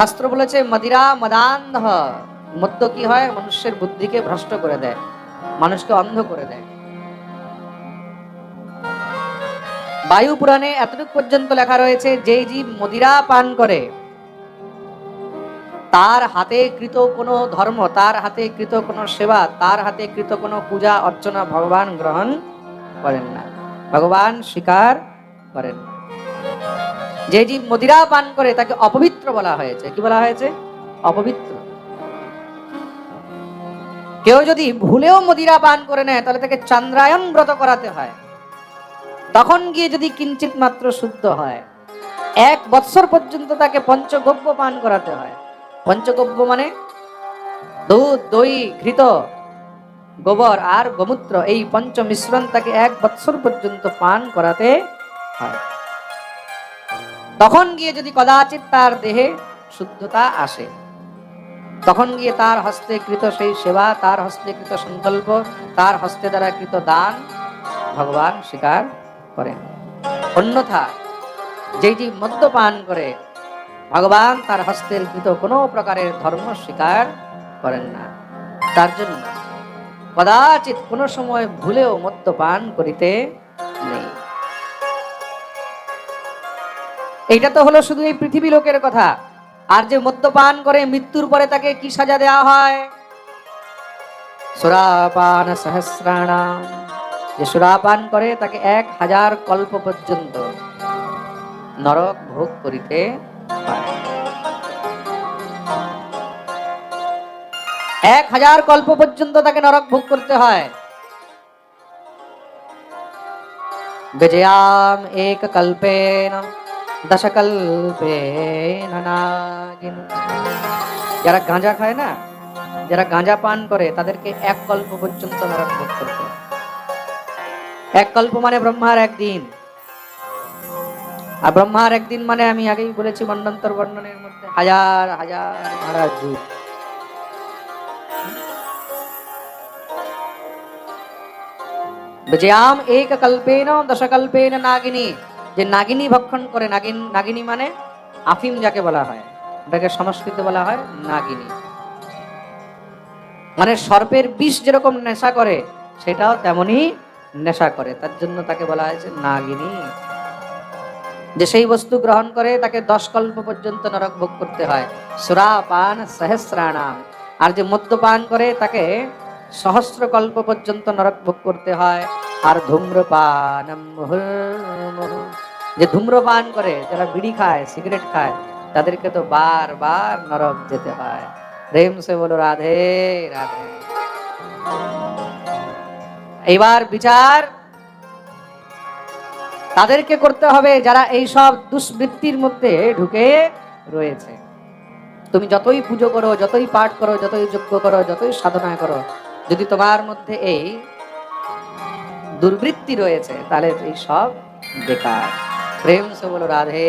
শাস্ত্র বলেছে মদিরা মদান্ধ, মদ্য কি হয়, মানুষের বুদ্ধিকে ভ্রষ্ট করে দেয়, মানুষকে অন্ধ করে দেয়। বায়ু পুরাণে এতটুকু পর্যন্ত লেখা রয়েছে, যে জীব মদিরা পান করে তার হাতে কৃত কোনো ধর্ম, তার হাতে কৃত কোনো সেবা, তার হাতে কৃত কোনো পূজা অর্চনা ভগবান গ্রহণ করেন না, ভগবান স্বীকার করেন না। যে জীব মদিরা পান করে তাকে অপবিত্র বলা হয়েছে। কি বলা হয়েছে? অপবিত্র। কেউ যদি ভুলেও মদিরা পান করে নেয় তাহলে তাকে চন্দ্রায়ণ ব্রত করাতে হয়, তখন গিয়ে যদি কিঞ্চিত মাত্র শুদ্ধ হয়। 1 বৎসর পর্যন্ত তাকে পঞ্চগব্য পান করাতে হয়। পঞ্চগব্য মানে দুধ, দই, ঘৃত, গোবর আর গোমূত্র, এই পঞ্চ মিশ্রণ তাকে 1 বৎসর পর্যন্ত পান করাতে হয়। তখন গিয়ে যদি কদাচিৎ তার দেহে শুদ্ধতা আসে, তখন গিয়ে তার হস্তে কৃত সেই সেবা, তার হস্তে কৃত সংকল্প, তার হস্তে দ্বারা কৃত দান ভগবান স্বীকার করেন। অন্যথা যেটি মদ্যপান করে ভগবান তার হস্তের কৃত কোনো প্রকারের ধর্ম স্বীকার করেন না। তার জন্য কদাচিৎ কোনো সময় ভুলেও মদ্যপান করিতে নেই। এইটা তো হলো শুধু এই পৃথিবী লোকের কথা। আর যে মদ্যপান করে মৃত্যুর পরে তাকে কি সাজা দেওয়া হয়? সুরাপান সহস্রাণাম, যে সুরাপান করে তাকে 1000 কল্প পর্যন্ত নরক ভোগ করিতে হয়। 1000 কল্প পর্যন্ত তাকে নরক ভোগ করতে হয়। বিজয়াম এক কল্পেন দশকল্পেন নাগিন। যারা গাঁজা খায় না, যারা গাঁজা পান করে তাদেরকে 1 কল্প পর্যন্ত নরক ভোগ করতে হয়। 1 কল্প মানে ব্রহ্মার 1 দিন। আর ব্রহ্মার 1 দিন মানে আমি আগেই বলেছি মন্বন্তর বর্ণনের মধ্যে হাজার হাজার মহারাজ যুগ। বিজয়াম এক কল্পেন দশকল্পেন নাগিনী, যে নাগিনী ভক্ষণ করে, নাগিনী মানে আফিম যাকে বলা হয়, এটাকে সংস্কৃতে বলা হয় নাগিনী। মানে সর্পের বিষ যেরকম নেশা করে সেটাও তেমনি নেশা করে, তার জন্য তাকে বলা হয়েছে নাগিনী। যে সেই বস্তু গ্রহণ করে তাকে 10 কল্প পর্যন্ত নরক ভোগ করতে হয়। সুরাপান সহস্রাণাম। আর যে মদ্যপান করে তাকে সহস্র কল্প পর্যন্ত নরক ভোগ করতে হয়। আর ধূম্রপান, যে ধূম্রপান করে, যারা বিড়ি খায়, সিগারেট খায়, তাদেরকে তো বারবার নরক যেতে হয়। প্রেম সে বলো রাধে রাধে। এইবার বিচার তাদেরকে করতে হবে যারা এই সব দুষ্বৃত্তির মধ্যে ঢুকে রয়েছে। তুমি যতই পুজো করো, যতই পাঠ করো, যতই যজ্ঞ করো, যতই সাধনা করো, যদি তোমার মধ্যে এই দুর্বৃত্তি রয়েছে তাহলে এই সব বেকার। প্রেম সে বলো রাধে।